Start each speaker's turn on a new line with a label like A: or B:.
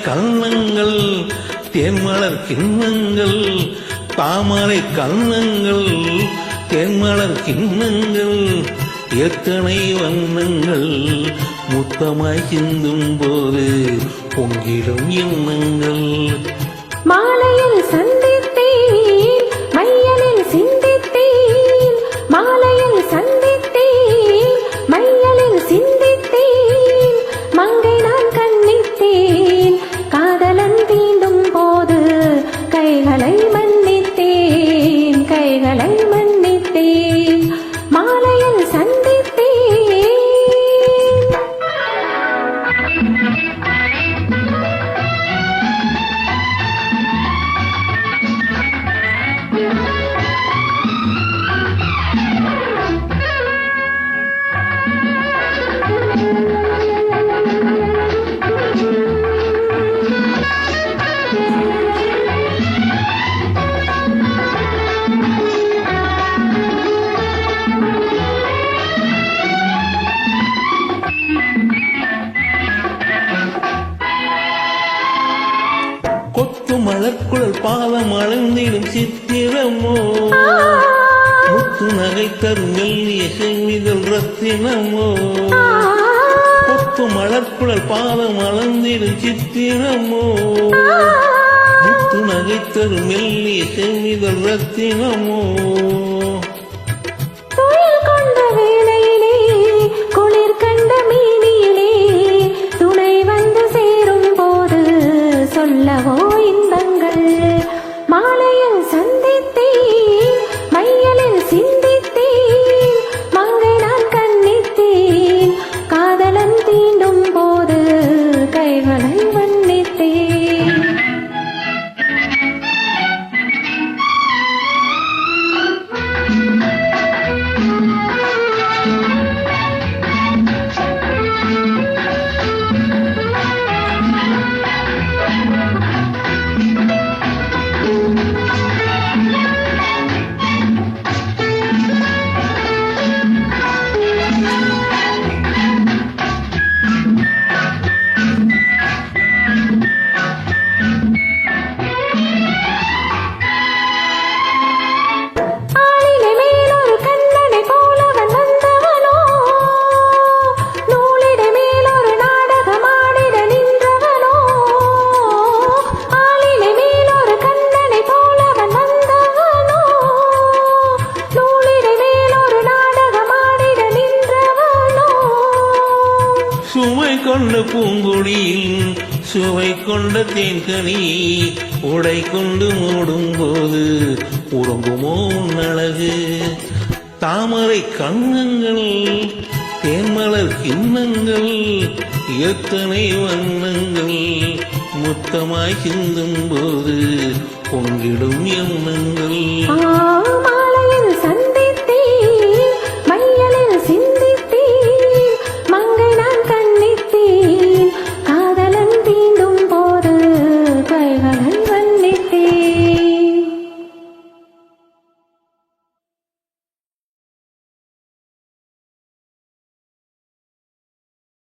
A: கண்ணங்கள் தேன்மலர் கிண்ணங்கள் தாமரை கண்ணங்கள் தேன்மலர் கிண்ணங்கள் எத்தனை வண்ணங்கள் முத்தமாய் சிந்தும் போது பொங்கிடும் எண்ணங்கள்.
B: மாலையில் சந்தித்தேன் மையலில் சிந்தித்தேன் மாலையில் சந்தித்தேன் மையலில் சிந்தித்தேன் மங்கை நான் கண்ணித்தேன் காதலன் தீண்டும் போது கைகளை மன்னித்தேன் கைகளை மன்னித்தேன் மாலையில் சந்தித்தேன்.
A: கொத்து மலர்குழல் பாதம் அளந்திடும் சித்திரமோ முத்து நகை தரும் மெல்லிய செவிதல் ரத்தினமோ. கொத்து மலர்குழல் பாதம் அளந்திடும் சித்திரமோ முத்து நகை தரும் மெல்லிய செவிதல் ரத்தினமோ.
B: துயில் கொண்ட வேளையிலே குளிர் கண்ட மீனியிலே துணை வந்து சேரும் போது சொல்லவோ இன்பங்கள். மாலையில் சந்தித்தேன் மையலில் சிந்தித்தேன் மங்கை நான் கண்ணித்தேன் காதலன் தீண்டும் போது கைகளை மன்னித்தேன்.
A: சுவை கொண்ட பூங்கொடியில் சுவை கொண்ட தேன்கனி உடை கொண்டு மூடும் போது உறங்குமோ உன்னழகு. தாமரை கண்ணங்கள் தேன்மலர் கிண்ணங்கள் எத்தனை வண்ணங்கள் முத்தமாய் சிந்தும் போது பொங்கிடும் எண்ணங்கள்.